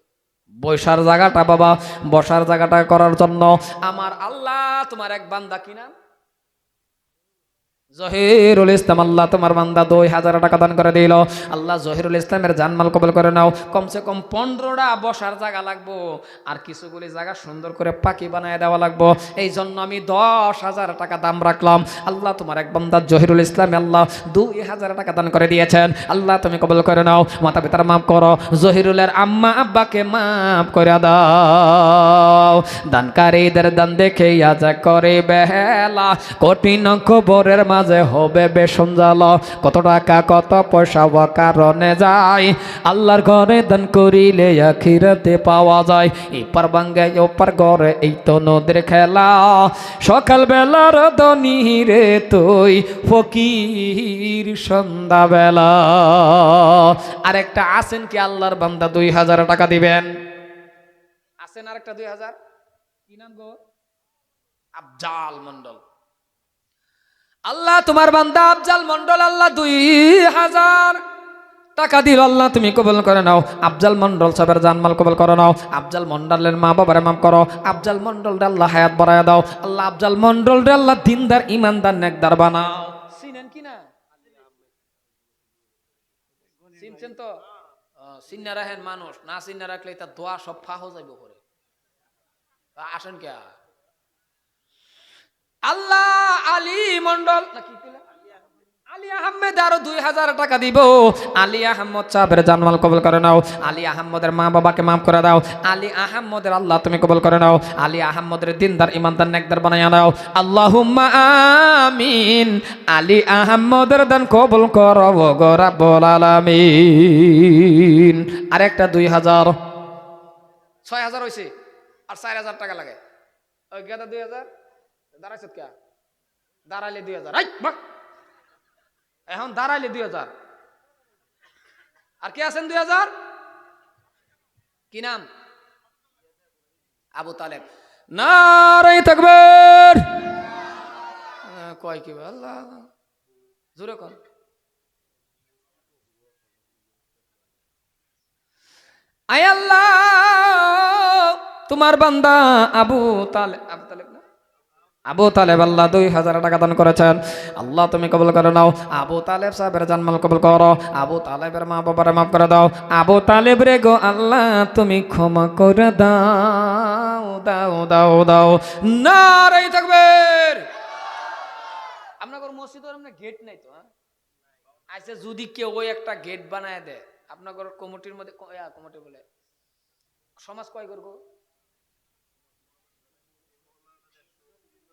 বৈশার জায়গাটা বাবা, বসার জায়গাটা করার জন্য আমার আল্লাহ তোমার এক বান্দা, কি নাম? জহিরুল ইসলাম। আল্লাহ তোমার বান্দা ২,০০০ টাকা দান করে দিল। আল্লাহ জহিরুল ইসলামের জানমাল কবুল করে নাও। কমসে কম ১৫টা বসার জায়গা লাগবো, আর কিছুগুলি জায়গা সুন্দর করে পাকি বানায় দেওয়া লাগবো। এই জন্য আমি ১০,০০০ টাকা দাম রাখলাম। আল্লাহ তোমার এক বান্দা জহিরুল ইসলাম আল্লাহ ২,০০০ টাকা দান করে দিয়েছেন। আল্লাহ তুমি কবুল করে নাও, মাতা পিতার মাফ করো, জহিরুলের আম্মা আব্বাকে মাফ করে দাও। দানকারীদের দান দেখে আজ করে বেলা, কঠিন খবরের মাঝে হবে বেশন জ্বালা। কত টাকা কত পয়সা কারণে যায়, আল্লাহর ঘরে দান করিলে আখিরাতে পাওয়া যায়। এপার বাঙ্গে ওপার ঘরে এই তো নদীর খেলা, সকাল বেলার ধনী রে তুই ফকির সন্ধ্যা বেলা। আরেকটা আছেন কি আল্লাহর বান্দা ২,০০০ টাকা দিবেন? আছেন আরেকটা ২,০০০? কি নাম গো? আফজাল মন্ডল। আল্লাহ তোমার বান্দা আফজাল মন্ডল আল্লাহ ২,০০০ টাকা দিল, আল্লাহ তুমি কবুল করে নাও। আফজাল মন্ডল সাহেবের জানমাল কবুল করে নাও। আফজাল মন্ডলের মা বাবার মাফ করো। আফজাল মন্ডল আল্লাহ হায়াত বাড়ায় দাও। আল্লাহ আফজাল মন্ডল আল্লাহ দিনদার ইমানদার নেকদার বানাও। চিনেন কি না? চিনছেন তো? চিন্না রাখেন, মানুষ না চিন্না রাখলে তার দোয়া সব ফাহ যাইব করে। আসেন কে আল্লাহ আলী মন্ডল নাকি আলী আহমেদ আরো 2000 টাকা দিব। আলী আহমদ সাহেবের জানমাল কবুল করে নাও। আলী আহমদের মা বাবাকে মাফ করে দাও। আলী আহমদের আল্লাহ তুমি কবুল করে নাও। আলী আহমদের দিনদার ইমানদার নেকদার বানাইয়া দাও। আল্লাহুম্মা আমিন। আলী আহমদের দান কবুল করো গো রাব্বুল আলামিন। আরেকটা 2000 6000 হইছে, আর 4000 টাকা লাগে। ওই গেদা 2000 দাঁড়াইছ কে? দাঁড়াইলে 2000। আই বাহ, এখন দাঁড়াইলে 2000। আর কে আছেন 2000? কি নাম? আবু তালেব। নারে তাকবীর। কয় কি আল্লাহ জোরে কর। আয় আল্লাহ তোমার বান্দা আবু তালেব, আবু তালেব না, আবু তালেব আল্লাহ 2000 টাকা দান করেছেন। আল্লাহ তুমি কবুল করে নাও। আবু তালেব সাহেবের জানমাল কবুল করো। আবু তালেবের মা বাবার মাফ করে দাও। আবু তালেব রে গো আল্লাহ তুমি ক্ষমা করে দাও দাও দাও দাও। নারে তাকবীর। আপনাদের মসজিদের এমনি গেট নাই তো? আচ্ছা, যদি কেউ ওই একটা গেট বানায় দেয় আপনাদের কমিটির মধ্যে, কমিটি বলে সমাজ কয় করব?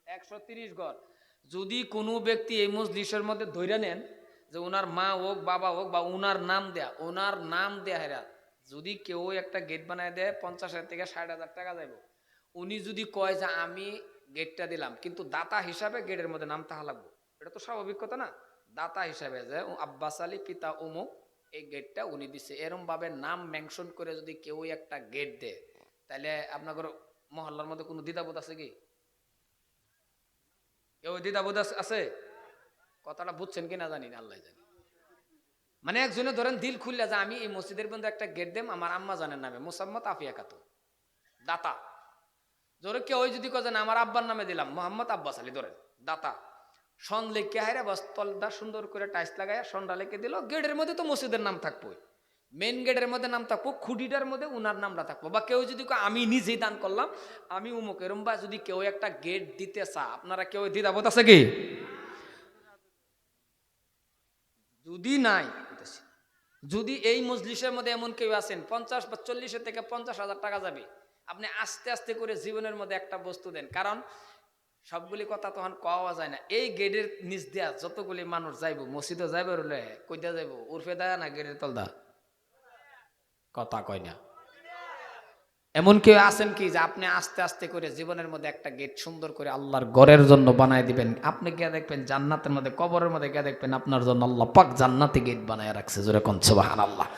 130 ঘর। যদি কোনো ব্যক্তি এই মজলিসের মধ্যে ধরে নেন যে ওনার মা হোক বাবা হোক বা ওনার নাম দেয়া হেরা, যদি কেউ একটা গেট বানায় দেয় 50,000 থেকে 60,000 টাকা যাইব। উনি যদি কয় যে আমি গেটটা দিলাম, কিন্তু দাতা হিসাবে গেটের মধ্যে নাম তাহা লাগবে। এটা তো স্বাভাবিক কথা না? দাতা হিসাবে যে আব্বাস আলী পিতা অমুক এই গেটটা উনি দিছে, এরম ভাবে নাম মেনশন করে যদি কেউ একটা গেট দেয়, তাহলে আপনাদের মহল্লার মধ্যে কোনো দ্বিধাবোধ আছে কি? কেউ দ্বিধাবোধ আছে? কথাটা বুঝছেন কি না জানি না, আল্লাহ জানি। মানে একজনে ধরেন দিল খুললে যে আমি এই মসজিদের মধ্যে একটা গেট দেম আমার আম্মা জানের নামে, মোসাম্মদ আফিয়া খাতু দাতা। ধরে কেউ যদি কয় না আমার আব্বার নামে দিলাম মোহাম্মদ আব্বাস আলী, ধরেন দাতা। সন লেখে হাইরে বাস তলটা সুন্দর করে টাইস লাগায় সনটা লেখে দিল। গেটের মধ্যে তো মসজিদের নাম থাকবো, মেন গেটের মধ্যে নাম থাকবো, খুঁটিটার মধ্যে উনার নামটা থাকবো। বা কেউ যদি আমি নিজেই দান করলাম আমি উমুক, এরম বা যদি কেউ একটা গেট দিতে চা, আপনারা কেউ দ্বিধাবোধ আছে কি? যদি নাই, যদি এই মজলিসের মধ্যে এমন কেউ আছেন 50 বা 40 থেকে 50,000 টাকা যাবে, আপনি আস্তে আস্তে করে জীবনের মধ্যে একটা বস্তু দেন। কারণ সবগুলি কথা তখন কওয়া যায় না। এই গেটের নিচ দেয়া যতগুলি মানুষ যাইব মসজিদে যাইব, রলে কইতে যাইব উর্ফে দেয়া না গেটের তল দা, কথা কয় না। এমন কেউ আছেন কি যে আপনি আস্তে আস্তে করে জীবনের মধ্যে একটা গেট সুন্দর করে আল্লাহর ঘরের জন্য বানায় দিবেন। আপনি গিয়ে দেখবেন জান্নাতের মধ্যে, কবরের মধ্যে গিয়ে দেখবেন আপনার জন্য আল্লাহ পাক জান্নাতে গেট বানায় রাখছে। জোরে কোন সুবহানাল্লাহ।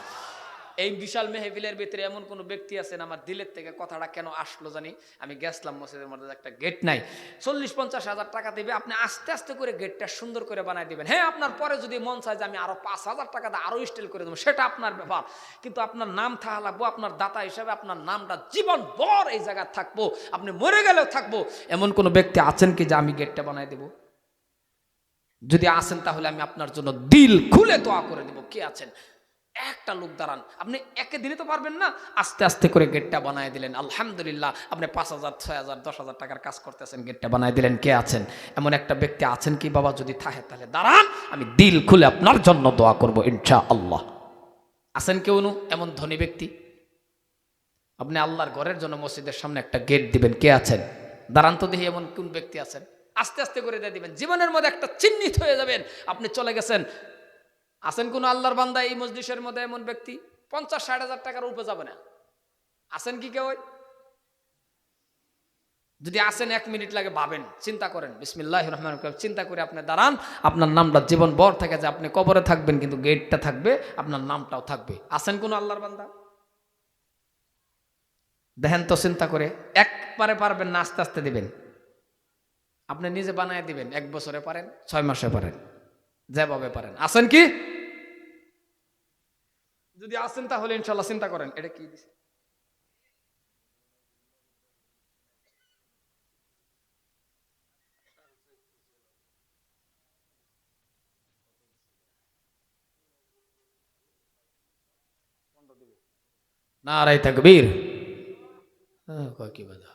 এই বিশাল মেহফিলের ভিতরে এমন কোন ব্যক্তি আছেন, আমার দিলের থেকে কথাটা কেন আসলো জানি, আমি গেছলাম মসজিদের মধ্যে একটা গেট নাই, 40-50,000 টাকা দিবে, আপনি আস্তে আস্তে করে গেটটা সুন্দর করে বানায় দিবেন। হ্যাঁ, আপনার পরে যদি মন চায় যে আমি আরো 5,000 টাকা দিয়ে আরো স্টাইল করে দেবো, সেটা আপনার ব্যাপার, কিন্তু আপনার নাম থাকা লাগবো। আপনার দাতা হিসাবে আপনার নামটা জীবন ভর এই জায়গায় থাকবো, আপনি মরে গেলেও থাকবো। এমন কোন ব্যক্তি আছেন কি যে আমি গেটটা বানায় দেব? যদি আসেন তাহলে আমি আপনার জন্য দিল খুলে দোয়া করে দেব। কে আছেন? একটা লোক দাঁড়ান। আপনি একে দিনে তো পারবেন না, আস্তে আস্তে করে গেটটা বানায় দিলেন। আলহামদুলিল্লাহ, আপনি 5,000, 6,000, 10,000 টাকার কাজ করতেছেন, গেটটা বানায় দিলেন। কে আছেন? এমন একটা ব্যক্তি আছেন কি বাবা? যদি থাকে তাহলে দাঁড়ান, আমি দিল খুলে আপনার জন্য দোয়া করবো ইনশাআল্লাহ। আছেন কেউ এমন ধনী ব্যক্তি? আপনি আল্লাহর ঘরের জন্য মসজিদের সামনে একটা গেট দিবেন। কে আছেন? দাঁড়ান তো দেখি এমন কোন ব্যক্তি আছেন। আস্তে আস্তে করে দিয়ে দিবেন, জীবনের মধ্যে একটা চিহ্নিত হয়ে যাবেন, আপনি চলে গেছেন। আছেন কোন আল্লাহর বান্দা এই মজলিসের মধ্যে এমন ব্যক্তি 50-60,000 টাকার উপরে যাবে না? আছেন কি কেউ? যদি আসেন 1 মিনিট লাগে, ভাবেন, চিন্তা করেন। বিসমিল্লাহির রহমানির রহিম চিন্তা করে আপনি দাঁড়ান। আপনার নামটা জীবন ভর থাকে যে আপনি কবরে থাকবেন, কিন্তু গেটটা থাকবে, আপনার নামটাও থাকবে। আছেন কোন আল্লাহর বান্দা? দেখেন তো চিন্তা করে। একবারে পারবেন না, আস্তে আস্তে দিবেন। আপনি নিজে বানায় দিবেন। 1 বছরে পারেন, 6 মাসে পারেন, যেভাবে পারেন। আছেন কি? যদি আসেন তাহলে ইনশাল্লাহ চিন্তা করেন এটা কি দিছে। নারাই তাকবীর, কি বাধা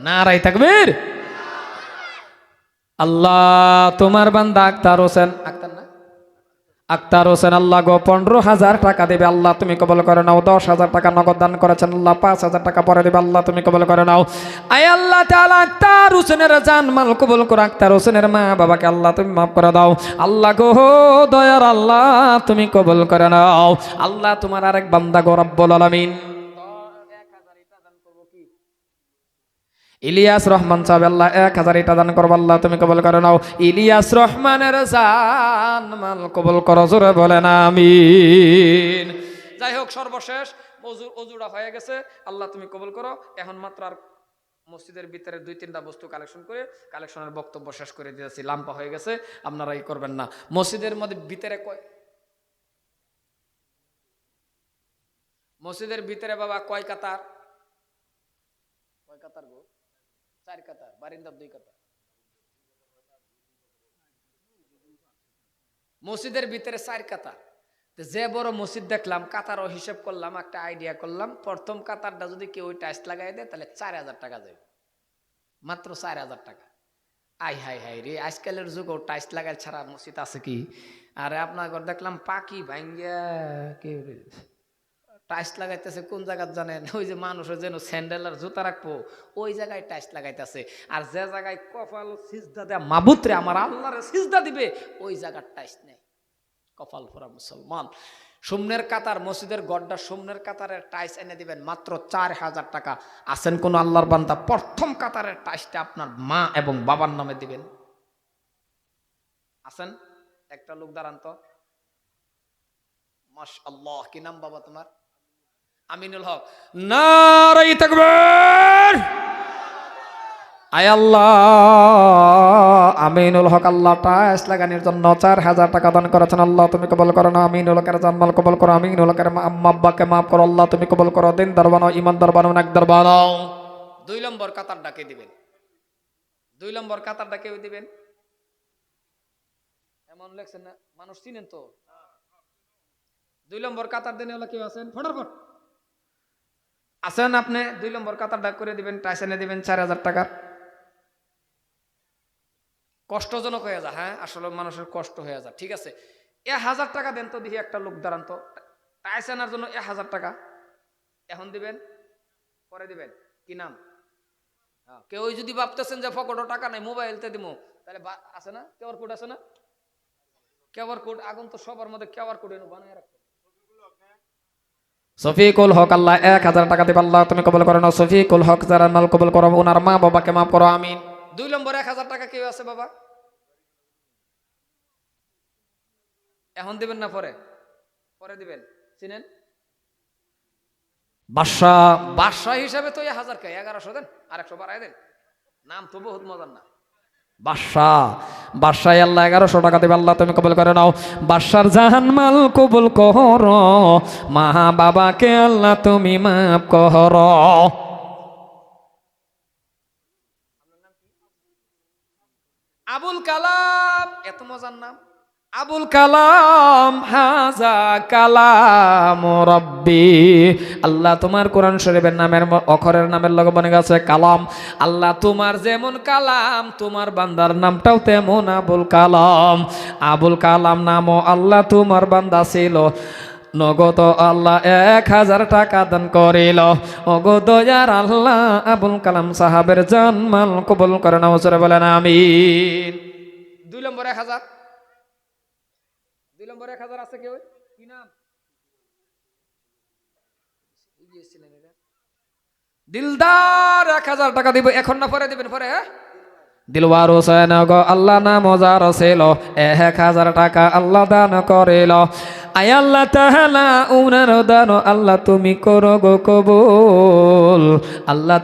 নারাই তাকবীর। আল্লাহ তোমার বান্দা আক্তার হোসেন, আক্তার না আক্তার হোসেন আল্লাহ গো 15,000 টাকা দেবে আল্লাহ তুমি কবল করে নাও। 10,000 টাকা নগদ দান করেছেন আল্লাহ, 5,000 টাকা পরে দেবে আল্লাহ তুমি কবল করে নাও। আয় আল্লাহ তাআলা আক্তার হোসেনের জান মাল কবল করো, আক্তার হোসেনের মা বাবাকে আল্লাহ তুমি মাফ করে দাও আল্লাহ গো দয়ার আল্লাহ তুমি কবল করে নাও। আল্লাহ তোমার আরেক বান্দা গো রব্বুল আলামিন ইলিয়াস রহমান সাহেব আল্লাহ 1,000 টাকা দান করবো আল্লাহ তুমি কবল করে নাও। ইলিয়াস রহমানের জান মাল কবল করো, জোরে বলেন আমিন। যাই হোক সর্বশেষ অজুটা হয়ে গেছে, আল্লাহ তুমি কবল করো। এখন মাত্র আর মসজিদের ভিতরে 2-3টা বস্তু কালেকশন করে কালেকশনের বক্তব্য শেষ করে দিয়েছি, লাম্পা হয়ে গেছে, আপনারা ই করবেন না। মসজিদের মধ্যে ভিতরে মসজিদের ভিতরে বাবা কয় কাতার? কয় কাতার গো? 4 কাতার, বারিন্দার 2 কাতার। মসজিদের ভিতরে 4 কাতার। যে বড় মসজিদ দেখলাম কাতারও হিসেব করলাম, একটা আইডিয়া করলাম, প্রথম কাতারটা যদি কেউ টাইস লাগাই দেয় তাহলে 4,000 টাকা যাবে, মাত্র 4,000 টাকা। আই হাই হাই রে, আজকালের যুগেও টাইস লাগাই ছাড়া মসজিদ আছে কি? আরে আপনার ঘর দেখলাম পাকি ভাঙ্গিয়া কে টাইস লাগাইতেছে কোন জায়গা জানেন? ওই যে মানুষের যেন স্যান্ডেল আর জুতা রাখবো ওই জায়গায় টাইস লাগাইতেছে, আর যে জায়গায় কপাল সিজদা দেয়া মাবুতরে আমার আল্লাহরে সিজদা দিবে ওই জায়গার টাইস নেই। কপাল ফোরা মুসলমান। সুমনের কাতার, মসজিদের গড্ডা সুমনের কাতারের টাইস এনে দিবেন মাত্র 4,000 টাকা। আছেন কোন আল্লাহর বান্দা প্রথম কাতারের টাইসটা আপনার মা এবং বাবার নামে দিবেন? আছেন? একটা লোক দাঁড়ান তো। মাশাআল্লাহ, কি নাম বাবা তোমার? আমিনুল হক। নারাই তাকবীর। আয় আল্লাহ আমিনুল হক আল্লাহ টাইস লাগানোর জন্য 4,000 টাকা দান করেছেন আল্লাহ তুমি কবল করো না। আমিনুল হকের জানমাল কবল করো, আমিনুল হকের আম্মা আব্বাকে মাফ করো আল্লাহ তুমি কবল করো। দিনদার বানাও, ইমানদার বানাও, নেকদার বানাও। 2 নম্বর কাতার ডাকে দিবেন, 2 নম্বর কাতার ডাকে দিবেন। এমন লেখছেন না, মানুষ চিনেন তো? 2 নম্বর কাতার দিনে হলো কেউ আছেন? ফটাফট আছেন আপনি? 2 নম্বর কাতার ডাক করে দিবেন, টাইস এনে দিবেন 4,000 টাকা। কষ্টজনক হয়ে যায়, হ্যাঁ আসলে মানুষের কষ্ট হয়ে যায়, ঠিক আছে 1,000 টাকা দেন তো দেখি একটা লোক দাঁড়ান তো, টাইস আনার জন্য 1,000 টাকা এখন দিবেন, পরে দিবেন। কি নাম? কেউ যদি ভাবতেছেন যে ফকটও টাকা নাই মোবাইলতে দিব, তাহলে আছে না কিউআর কোড? আছে না কিউআর কোড? আগুন তো সবার মধ্যে কিউআর কোড এনে বানায় রাখো। শফিকুল হক আল্লাহ 1,000 টাকা দিবে আল্লাহ তুমি কবল করো না। শফিকুল হক যারা মাল কবল করো ওনার মা বাবাকে মাফ করো আমিন। 2 নম্বর 1,000 টাকা কেউ আছে বাবা? এখন দিবেন না পরে? পরে দিবেন। চিনেন? বাদশাহ, বাদশাহ হিসাবে তো 1,000 কে 1,100 দেন, আর 100 বাড়াই দেন। নাম তো বহুত মজার না, বাদশাহ। বাদশাহ আল্লাহ 1,100 টাকা দেবে আল্লাহ তুমি কবল করে নাও। বাদশার জাহান মাল কবুল করো, মা বাবাকে আল্লাহ তুমি মাফ করো। আবুল কালাম, এত মজার নাম আবুল কালাম। হাজা কালাম রব্বি। আল্লাহ তোমার কোরআন শরীফের নামের অক্ষরের নামের লগে বনে গেছে কালাম। আল্লাহ তোমার যেমন কালাম তোমার বান্দার নামটাও তেমন আবুল কালাম। আবুল কালাম নামও আল্লাহ তোমার বান্দা ছিল, নগদ আল্লাহ 1,000 টাকা দান করিল। অগদ দয়ার আল্লাহ আবুল কালাম সাহাবের জান মাল কবুল করে নাও, জোরে বলেন আমিন। 2 নম্বর 1,000, 2 নম্বর 1,000 আছে কেউ? কি নাম? দিলদার 1,000 টাকা দিব, এখন না পরে দিবেন? পরে হ্যাঁ। দিলওয়ার হোসেন গো আল্লাহ নাম যার ছিল 1,000 টাকা আল্লাহ দান করিল। আয় আল্লাহ তাআলা উনার দান আল্লাহ তুমি করো গো কবুল। আল্লাহ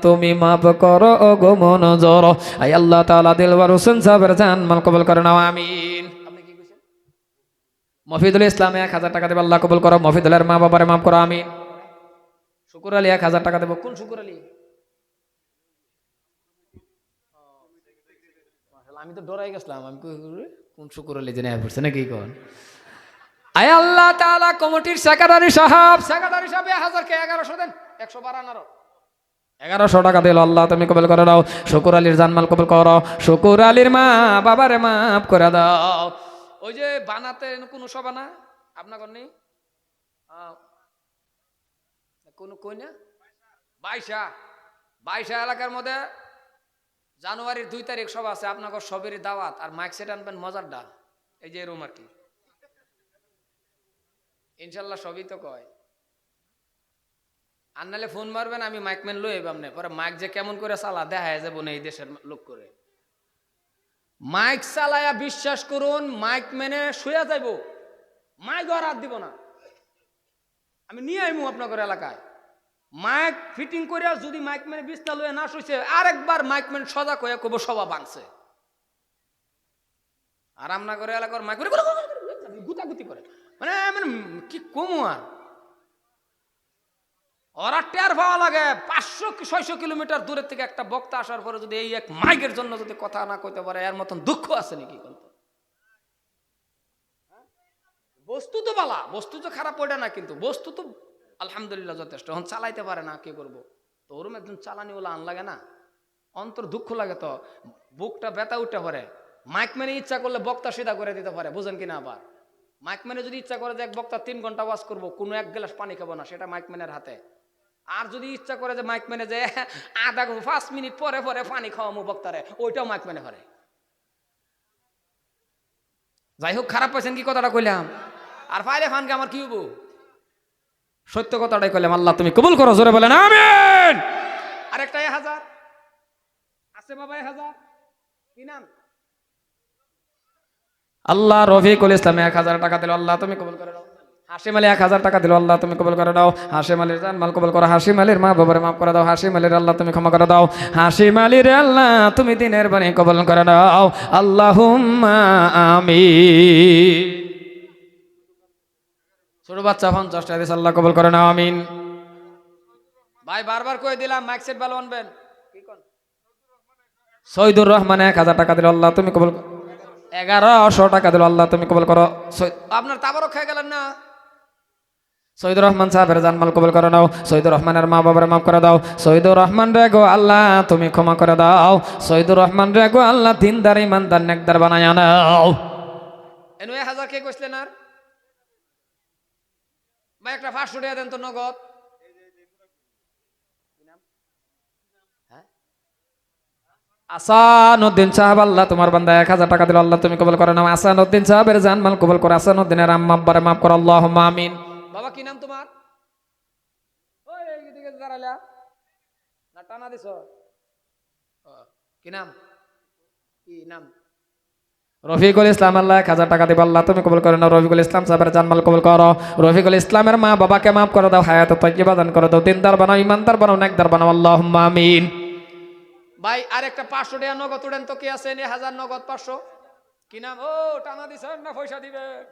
তুমি মাফ করো গো মনজুর। আয় আল্লাহ তাআলা দিলওয়ার হোসেন সাহেবের জান মাল কবুল করে নাও আমিন। আপনি কি কইছেন? মফিদুল ইসলাম 1000 টাকা দেবে, আল্লাহ কবুল করো। মফিদুলের মা বাবারে মাফ করো, আমিন। শুকুর আলী 1000 টাকা দেবো। কোন শুকুর আলী? আমি তো ডরাই গেছিলাম, আমি কোন শুকুর আলী জেনে পড়ছে নাকি কোন। আয় আল্লাহ তাআলা কমিটির সেক্রেটারি সাহেব 1000 কে 1100 দেন, 112 1100 টাকা দিল, আল্লাহ তুমি কবুল করে দাও। শুকুর আলীর জানমাল কবুল করো। শুকুর আলীর মা বাবারে মাফ করে দাও। ওই যে বানাতে কোন সভা না আপনার নেই কোন কই না 22 এলাকার মধ্যে জানুয়ারির 2 তারিখ সভা আছে, আপনাকে সবেরই দাওয়াত। আর মাইক সেট আনবেন মজারডা, এই যে এরকম আর কি, ইনশাল্লাহ সবই তো কয়। আর নাহলে ফোন মারবেন, আমি মাইকম্যান লই এবাম না, পরে মাইক যে কেমন করে চালা দেখা যাবো না এই দেশের লোক করে। মাইক চালায়া বিশ্বাস করুন মাইক মেনে শুয়ে যাইব, মাইক আর হাত দিব না। আমি নিয়ে আইমু আপনাদের এলাকায় মাইক ফিটিং করিয়া, যদি মাইক মেনে বিছনা লয়ে না শুইছে আরেকবার মাইক মেন সজাগ হয়ে কব সভা ভাঙছে। আর আপনাদের এলাকার মাইক করে গুতাগুতি করে, মানে মানে কি কমু। আর ওরা টের পাওয়া লাগে 500-600 কিলোমিটার দূরের থেকে একটা বক্তা আসার পরে যদি এই এক মাইকের জন্য যদি কথা না কইতে পারে, এর মতন দুঃখ আছে নাকি? বস্তু তো বালা, বস্তু তো খারাপ ওইটা না, কিন্তু বস্তু তো আলহামদুলিল্লাহ যথেষ্ট। এখন চালাইতে পারে না, কি করবো? তো ওরম একজন চালানি ওলা আন লাগে না, অন্তর দুঃখ লাগে, তো বুকটা ব্যথা উঠতে পারে। মাইক মেনে ইচ্ছা করলে বক্তা সিধা করে দিতে পারে, বুঝেন কিনা? আবার মাইক মেনে যদি ইচ্ছা করে যে এক বক্তা 3 ঘন্টা ওয়াজ করবো, কোনো 1 গ্লাস পানি খাবো না, সেটা মাইক মেনের হাতে। আর যদি ইচ্ছা করে যে মাইক মেনে যে 5 মিনিট পরে পরে পানি খাওয়ামো বক্তারে, ওইটাও মাইক মেনে পারে। যাই হোক, খারাপ পাইছেন কি কথাটা কইলাম? আর ফাইলে ফানকে আমার কি হবো? সত্য কথাটাই কইলাম, আল্লাহ তুমি কবুল করো, জোরে বলেন আমিন। আর একটা 1000 আছে বাবা, 1000 কি নাম? আল্লাহ রফিকুল ইসলাম 1000 টাকা দিল, আল্লাহ তুমি কবুল করে দাও। হাশিম আলী 1000 টাকা দিল, আল্লাহ তুমি কবুল করে দাও। হাশিম আলীর জানমাল কবুল করো। হাশিম আলীর মা বাবারে মাফ করে দাও। হাশিম আলীর আল্লাহ তুমি ক্ষমা করে দাও। হাশিম আলীর আল্লাহ তুমি দিনের বাণী কবুল করে দাও, আল্লাহুম্মা আমিন। ছোট বাচ্চা 50 টাকা দিয়েছে, আল্লাহ কবুল করে নাও, আমিন। ভাই বারবার কই দিলাম মাইক সেট ভালো আনবেন। কি কোন? সৈয়দুর রহমান 1000 টাকা দিল, আল্লাহ তুমি কবুল করো। 1100 টাকা দিল, আল্লাহ তুমি কবুল করো। আপনার তাবারক খেয়ে গেলেন না? সৈয়দুর রহমান সাহেবের জানমাল কবুল করে নাও। সৈয়দুর রহমানের মা বাবারে মাফ করে দাও। সৈয়দুর রহমান রে গো আল্লাহ তুমি ক্ষমা করে দাও। সৈয়দুর রহমান রে গো আল্লাহ দিনদার ইমানদার নেকদার বানায়া নাও। এনু 1000 কে কইছিলেন? আর ভাই একটা 500 টাকা দেন তো নগদ। আসানুদ্দিন সাহেব, আল্লাহ তোমার বান্দা 1000 টাকা দিল, আল্লাহ তুমি কবুল করে নাও। আসানুদ্দিন সাহেবের জানমাল কবুল করো। আসানুদ্দিনের আম্মা আব্বারে মাফ করো, আল্লাহুম্মা আমিন। বাবা কি নাম তোমার? ওই এইদিকে দাঁড়ালা না, টানা দিছো? কি নাম? কি নাম? রফিকুল ইসলাম, আল্লাহ 1000 টাকা দিবা, আল্লাহ তুমি কবুল করে নাও। রফিকুল ইসলাম সাহেবের জানমাল কবুল করো। রফিকুল ইসলামের মা বাবাকে মাফ করে দাও, হায়াত তাইয়্যিবা দান করে দাও, দিনদার বানাও, ইমানদার বানাও, নেকদার বানাও, আল্লাহুম্মা আমিন। ভাই আর একটা 500 টাকা নগদ উড়েন তো, কে আছেন? 1000 নগদ 500। কি নাম? ও টানা দিছেন না পয়সা দিবেন?